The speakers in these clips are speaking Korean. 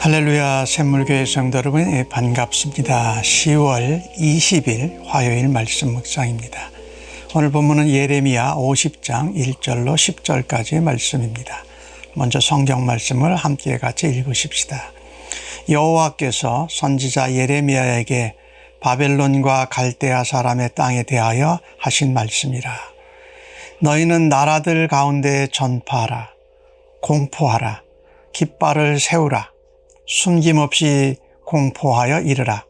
할렐루야, 샘물교회 성도 여러분, 반갑습니다. 10월 20일 화요일 말씀 묵상입니다. 오늘 본문은 예레미야 50장 1절로 10절까지의 말씀입니다. 먼저 성경 말씀을 함께 같이 읽으십시다. 여호와께서 선지자 예레미야에게 바벨론과 갈대아 사람의 땅에 대하여 하신 말씀이라. 너희는 나라들 가운데 전파하라, 공포하라, 깃발을 세우라, 숨김없이 공포하여 이르라.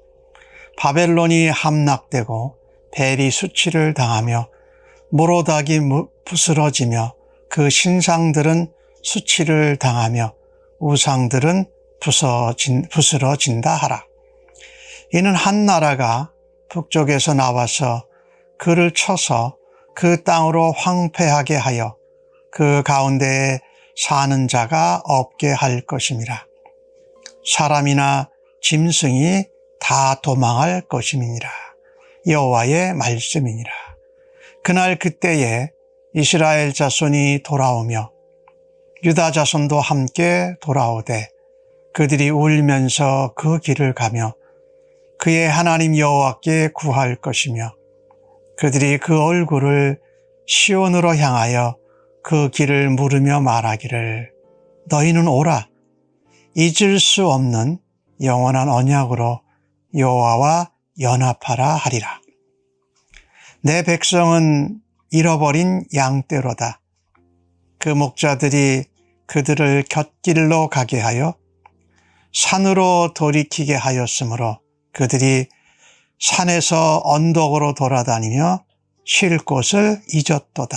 바벨론이 함락되고 벨이 수치를 당하며 모로닥이 부스러지며 그 신상들은 수치를 당하며 우상들은 부스러진다 하라. 이는 한 나라가 북쪽에서 나와서 그를 쳐서 그 땅으로 황폐하게 하여 그 가운데에 사는 자가 없게 할 것임이라. 사람이나 짐승이 다 도망할 것임이니라. 여호와의 말씀이니라. 그날 그때에 이스라엘 자손이 돌아오며 유다 자손도 함께 돌아오되 그들이 울면서 그 길을 가며 그의 하나님 여호와께 구할 것이며 그들이 그 얼굴을 시온으로 향하여 그 길을 물으며 말하기를 너희는 오라. 잊을 수 없는 영원한 언약으로 여호와와 연합하라 하리라. 내 백성은 잃어버린 양떼로다. 그 목자들이 그들을 곁길로 가게 하여 산으로 돌이키게 하였으므로 그들이 산에서 언덕으로 돌아다니며 쉴 곳을 잊었도다.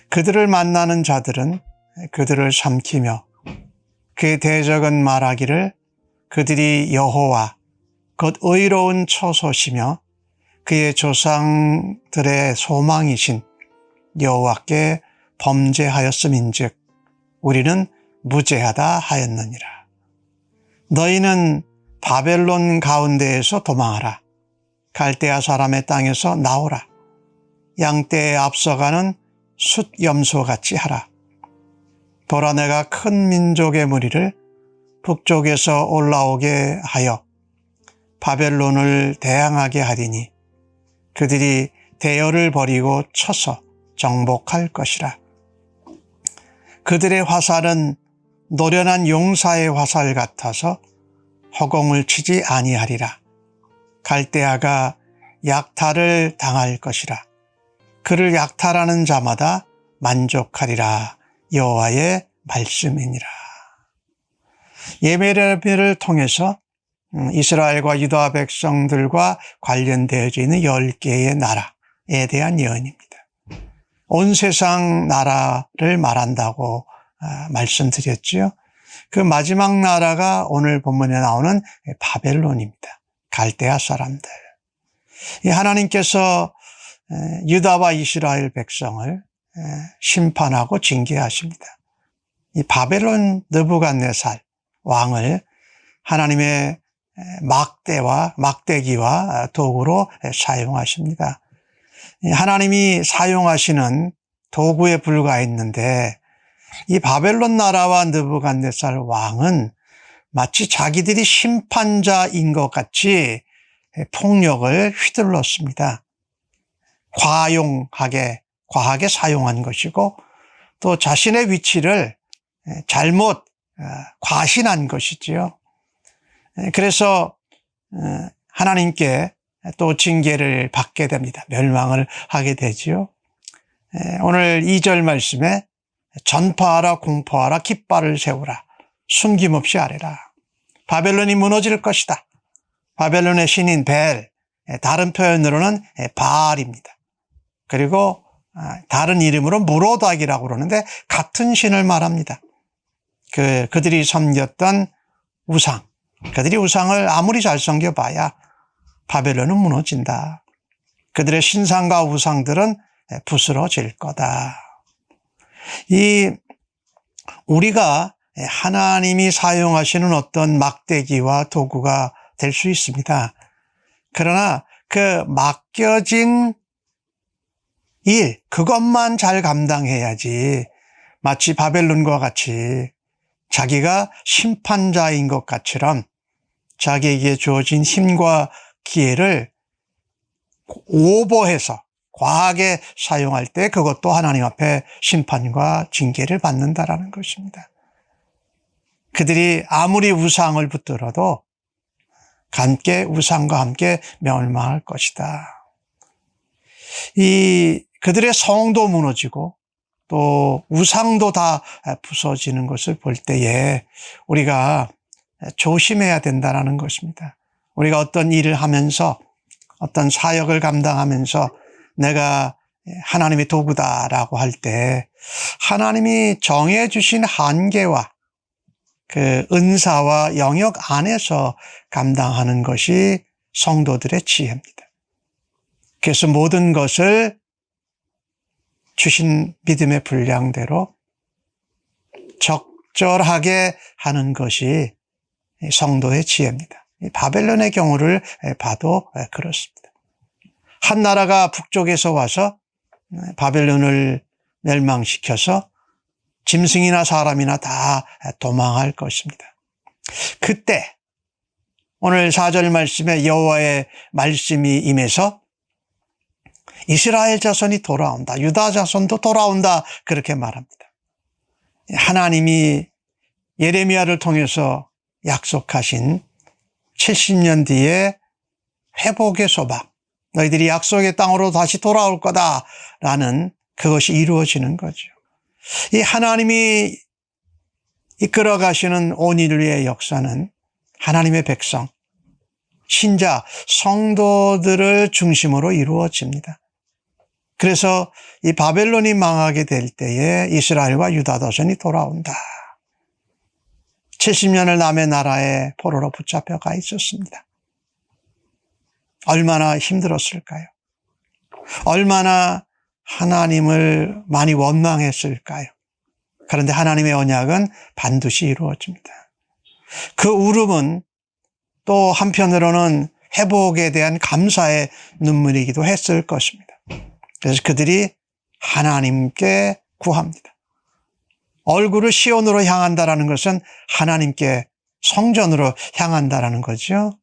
그들을 만나는 자들은 그들을 삼키며 그 대적은 말하기를 그들이 여호와 곧 의로운 처소시며 그의 조상들의 소망이신 여호와께 범죄하였음인즉 우리는 무죄하다 하였느니라. 너희는 바벨론 가운데에서 도망하라. 갈대아 사람의 땅에서 나오라. 양떼에 앞서가는 숫염소같이 하라. 보라, 내가 큰 민족의 무리를 북쪽에서 올라오게 하여 바벨론을 대항하게 하리니 그들이 대열을 버리고 쳐서 정복할 것이라. 그들의 화살은 노련한 용사의 화살 같아서 허공을 치지 아니하리라. 갈대아가 약탈을 당할 것이라. 그를 약탈하는 자마다 만족하리라. 여호와의 말씀이니라. 예레미야를 통해서 이스라엘과 유다 백성들과 관련되어져 있는 10개의 나라에 대한 예언입니다. 온 세상 나라를 말한다고 말씀드렸죠. 그 마지막 나라가 오늘 본문에 나오는 바벨론입니다. 갈대아 사람들. 하나님께서 유다와 이스라엘 백성을 심판하고 징계하십니다. 이 바벨론 느부갓네살 왕을 하나님의 막대기와 도구로 사용하십니다. 하나님이 사용하시는 도구에 불과했는데 이 바벨론 나라와 느부갓네살 왕은 마치 자기들이 심판자인 것 같이 폭력을 휘둘렀습니다. 과하게 사용한 것이고 또 자신의 위치를 잘못 과신한 것이지요. 그래서 하나님께 또 징계를 받게 됩니다. 멸망을 하게 되지요. 오늘 2절 말씀에 전파하라, 공포하라, 깃발을 세우라, 숨김없이 아뢰라. 바벨론이 무너질 것이다. 바벨론의 신인 벨, 다른 표현으로는 바알입니다. 그리고 다른 이름으로 무로닥이라고 그러는데 같은 신을 말합니다. 그들이 섬겼던 우상, 그들이 우상을 아무리 잘 섬겨봐야 바벨론은 무너진다. 그들의 신상과 우상들은 부스러질 거다. 우리가 하나님이 사용하시는 어떤 막대기와 도구가 될 수 있습니다. 그러나 그 맡겨진 일, 그것만 잘 감당해야지 마치 바벨론과 같이 자기가 심판자인 것 같처럼 자기에게 주어진 힘과 기회를 오버해서 과하게 사용할 때 그것도 하나님 앞에 심판과 징계를 받는다라는 것입니다. 그들이 아무리 우상을 붙들어도 함께 우상과 함께 멸망할 것이다. 그들의 성도 무너지고 또 우상도 다 부서지는 것을 볼 때에 우리가 조심해야 된다는 것입니다. 우리가 어떤 일을 하면서 어떤 사역을 감당하면서 내가 하나님의 도구다라고 할 때 하나님이 정해 주신 한계와 그 은사와 영역 안에서 감당하는 것이 성도들의 지혜입니다. 그래서 모든 것을 주신 믿음의 분량대로 적절하게 하는 것이 성도의 지혜입니다. 바벨론의 경우를 봐도 그렇습니다. 한 나라가 북쪽에서 와서 바벨론을 멸망시켜서 짐승이나 사람이나 다 도망할 것입니다. 그때 오늘 4절 말씀에 여호와의 말씀이 임해서 이스라엘 자손이 돌아온다. 유다 자손도 돌아온다. 그렇게 말합니다. 하나님이 예레미야를 통해서 약속하신 70년 뒤에 회복의 소박, 너희들이 약속의 땅으로 다시 돌아올 거다라는 그것이 이루어지는 거죠. 이 하나님이 이끌어 가시는 온 인류의 역사는 하나님의 백성, 신자, 성도들을 중심으로 이루어집니다. 그래서 이 바벨론이 망하게 될 때에 이스라엘과 유다 자손이 돌아온다. 70년을 남의 나라에 포로로 붙잡혀가 있었습니다. 얼마나 힘들었을까요? 얼마나 하나님을 많이 원망했을까요? 그런데 하나님의 언약은 반드시 이루어집니다. 그 울음은 또 한편으로는 회복에 대한 감사의 눈물이기도 했을 것입니다. 그래서 그들이 하나님께 구합니다. 얼굴을 시온으로 향한다라는 것은 하나님께 성전으로 향한다라는 거죠.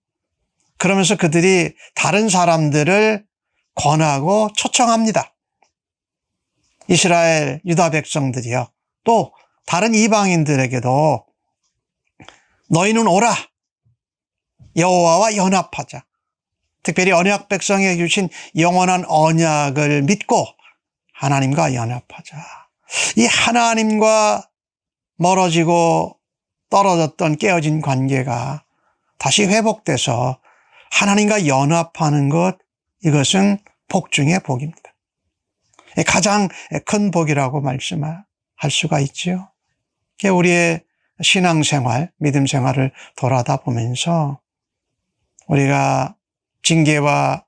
그러면서 그들이 다른 사람들을 권하고 초청합니다. 이스라엘 유다 백성들이요. 또 다른 이방인들에게도 너희는 오라. 여호와와 연합하자. 특별히 언약 백성에게 주신 영원한 언약을 믿고 하나님과 연합하자. 이 하나님과 멀어지고 떨어졌던 깨어진 관계가 다시 회복돼서 하나님과 연합하는 것, 이것은 복 중의 복입니다. 가장 큰 복이라고 말씀할 수가 있죠. 우리의 신앙생활, 믿음 생활을 돌아다 보면서 우리가 징계와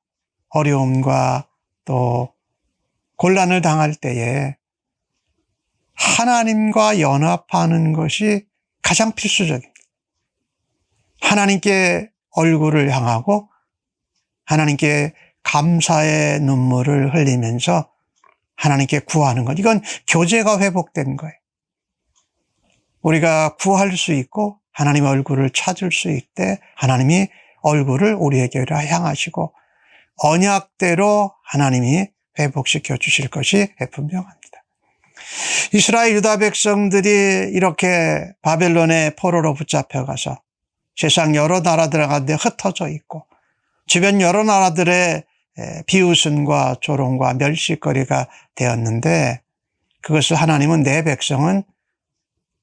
어려움과 또 곤란을 당할 때에 하나님과 연합하는 것이 가장 필수적입니다. 하나님께 얼굴을 향하고 하나님께 감사의 눈물을 흘리면서 하나님께 구하는 것. 이건 교제가 회복된 거예요. 우리가 구할 수 있고 하나님의 얼굴을 찾을 수 있때 하나님이 얼굴을 우리에게로 향하시고 언약대로 하나님이 회복시켜 주실 것이 분명합니다. 이스라엘 유다 백성들이 이렇게 바벨론의 포로로 붙잡혀가서 세상 여러 나라들 가운데 흩어져 있고 주변 여러 나라들의 비웃음과 조롱과 멸시거리가 되었는데 그것을 하나님은 내 백성은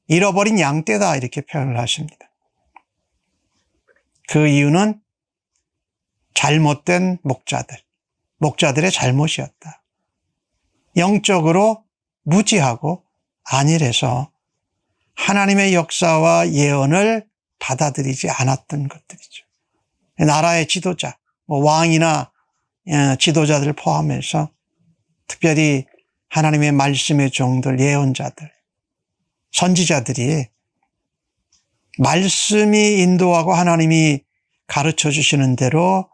잃어버린 양떼다 이렇게 표현을 하십니다. 그 이유는 잘못된 목자들의 잘못이었다. 영적으로 무지하고 안일해서 하나님의 역사와 예언을 받아들이지 않았던 것들이죠. 나라의 지도자, 왕이나 지도자들 포함해서 특별히 하나님의 말씀의 종들, 예언자들, 선지자들이 말씀이 인도하고 하나님이 가르쳐 주시는 대로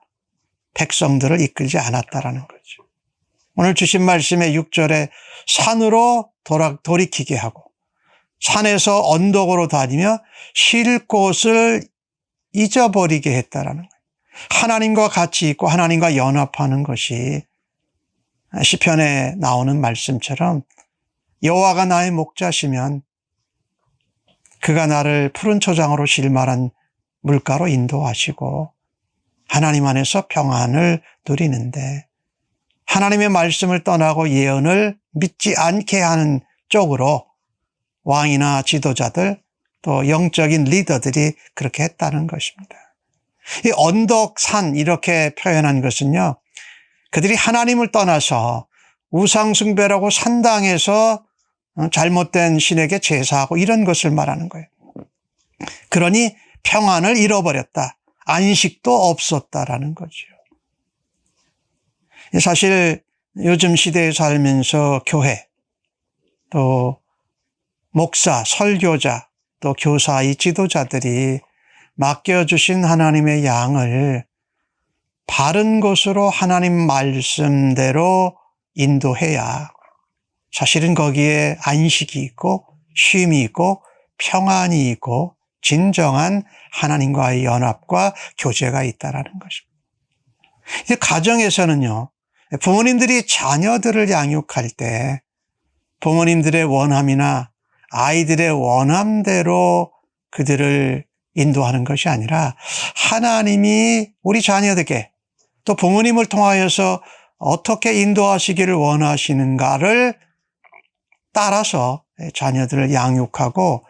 백성들을 이끌지 않았다라는 거죠. 오늘 주신 말씀의 6절에 산으로 돌이키게 하고 산에서 언덕으로 다니며 쉴 곳을 잊어버리게 했다라는 거예요. 하나님과 같이 있고 하나님과 연합하는 것이 시편에 나오는 말씀처럼 여호와가 나의 목자시면 그가 나를 푸른 초장으로 쉴 만한 물가로 인도하시고 하나님 안에서 평안을 누리는데 하나님의 말씀을 떠나고 예언을 믿지 않게 하는 쪽으로 왕이나 지도자들 또 영적인 리더들이 그렇게 했다는 것입니다. 이 언덕, 산 이렇게 표현한 것은요, 그들이 하나님을 떠나서 우상숭배라고 산당에서 잘못된 신에게 제사하고 이런 것을 말하는 거예요. 그러니 평안을 잃어버렸다. 안식도 없었다라는 거죠. 사실 요즘 시대에 살면서 교회, 또 목사, 설교자, 또 교사, 이 지도자들이 맡겨주신 하나님의 양을 바른 곳으로 하나님 말씀대로 인도해야 사실은 거기에 안식이 있고 쉼이 있고 평안이 있고 진정한 하나님과의 연합과 교제가 있다는 것입니다. 이제 가정에서는요, 부모님들이 자녀들을 양육할 때 부모님들의 원함이나 아이들의 원함대로 그들을 인도하는 것이 아니라 하나님이 우리 자녀들에게 또 부모님을 통하여서 어떻게 인도하시기를 원하시는가를 따라서 자녀들을 양육하고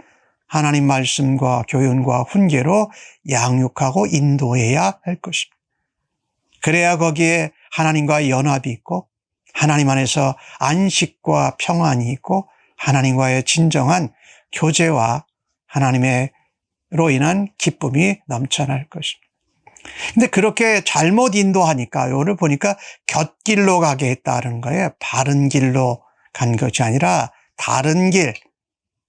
하나님 말씀과 교훈과 훈계로 양육하고 인도해야 할 것입니다. 그래야 거기에 하나님과의 연합이 있고 하나님 안에서 안식과 평안이 있고 하나님과의 진정한 교제와 하나님으로 인한 기쁨이 넘쳐날 것입니다. 근데 그렇게 잘못 인도하니까 오늘 보니까 곁길로 가게 했다는 거예요. 바른 길로 간 것이 아니라 다른 길,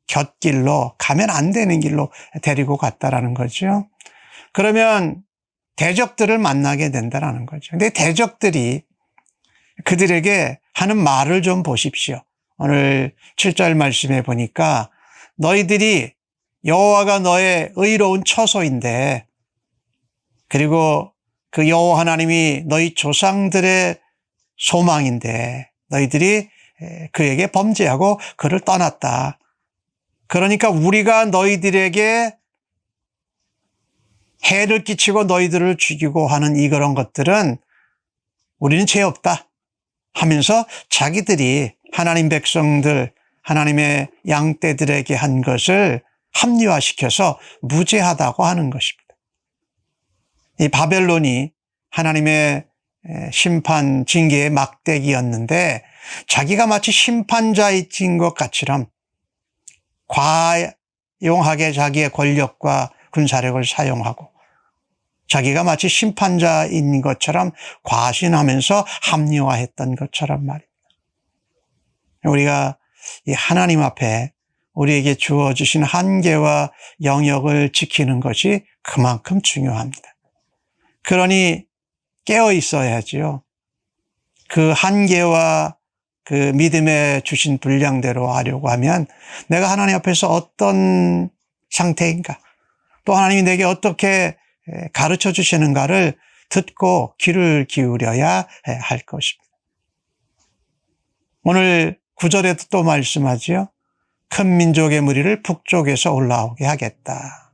곁길로 가면 안 되는 길로 데리고 갔다라는 거죠. 그러면 대적들을 만나게 된다라는 거죠. 근데 대적들이 그들에게 하는 말을 좀 보십시오. 오늘 7절 말씀에 보니까 너희들이 여호와가 너의 의로운 처소인데 그리고 그 여호와 하나님이 너희 조상들의 소망인데 너희들이 그에게 범죄하고 그를 떠났다. 그러니까 우리가 너희들에게 해를 끼치고 너희들을 죽이고 하는 이런 것들은 우리는 죄 없다 하면서 자기들이 하나님 백성들, 하나님의 양떼들에게 한 것을 합리화시켜서 무죄하다고 하는 것입니다. 이 바벨론이 하나님의 심판, 징계의 막대기였는데 자기가 마치 심판자인 것 같이럼 과용하게 자기의 권력과 군사력을 사용하고 자기가 마치 심판자인 것처럼 과신하면서 합리화했던 것처럼 말입니다. 우리가 이 하나님 앞에 우리에게 주어주신 한계와 영역을 지키는 것이 그만큼 중요합니다. 그러니 깨어 있어야지요. 그 한계와 그 믿음에 주신 분량대로 하려고 하면 내가 하나님 앞에서 어떤 상태인가, 또 하나님이 내게 어떻게 가르쳐 주시는가를 듣고 귀를 기울여야 할 것입니다. 오늘 9절에도 또 말씀하지요. 큰 민족의 무리를 북쪽에서 올라오게 하겠다.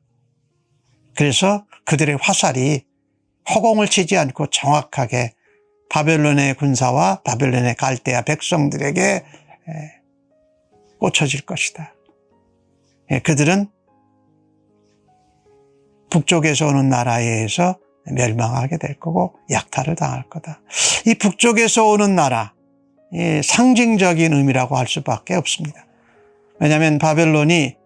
그래서 그들의 화살이 허공을 치지 않고 정확하게 바벨론의 군사와 바벨론의 갈대아 백성들에게 꽂혀질 것이다. 그들은 북쪽에서 오는 나라에 의해서 멸망하게 될 거고 약탈을 당할 거다. 이 북쪽에서 오는 나라, 상징적인 의미라고 할 수밖에 없습니다. 왜냐하면 바벨론이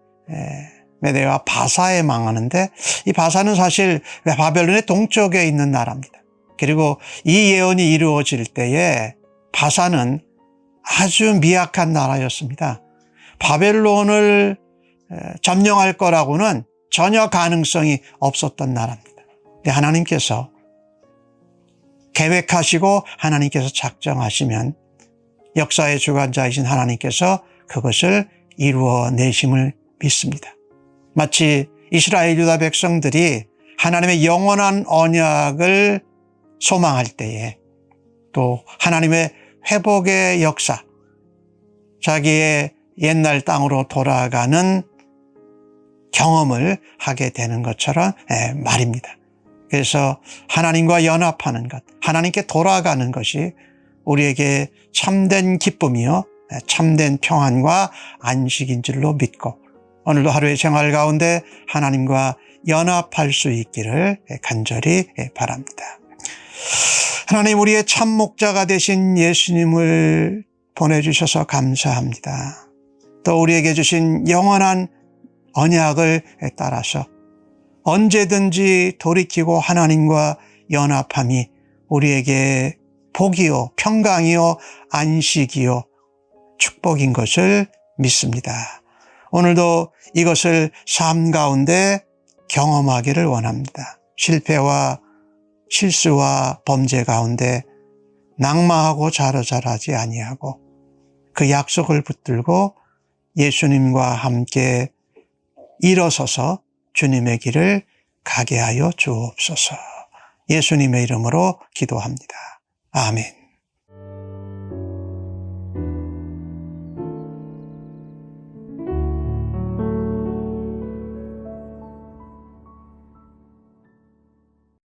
메대와 바사에 망하는데 이 바사는 사실 바벨론의 동쪽에 있는 나라입니다. 그리고 이 예언이 이루어질 때에 바사는 아주 미약한 나라였습니다. 바벨론을 점령할 거라고는 전혀 가능성이 없었던 나라입니다. 근데 하나님께서 계획하시고 하나님께서 작정하시면 역사의 주관자이신 하나님께서 그것을 이루어내심을 믿습니다. 마치 이스라엘 유다 백성들이 하나님의 영원한 언약을 소망할 때에 또 하나님의 회복의 역사, 자기의 옛날 땅으로 돌아가는 경험을 하게 되는 것처럼 말입니다. 그래서 하나님과 연합하는 것, 하나님께 돌아가는 것이 우리에게 참된 기쁨이요, 참된 평안과 안식인 줄로 믿고 오늘도 하루의 생활 가운데 하나님과 연합할 수 있기를 간절히 바랍니다. 하나님, 우리의 참 목자가 되신 예수님을 보내주셔서 감사합니다. 또 우리에게 주신 영원한 언약을 따라서 언제든지 돌이키고 하나님과 연합함이 우리에게 복이요, 평강이요, 안식이요, 축복인 것을 믿습니다. 오늘도 이것을 삶 가운데 경험하기를 원합니다. 실패와 실수와 범죄 가운데 낙마하고 자로자라지 아니하고 그 약속을 붙들고 예수님과 함께 일어서서 주님의 길을 가게 하여 주옵소서. 예수님의 이름으로 기도합니다. 아멘.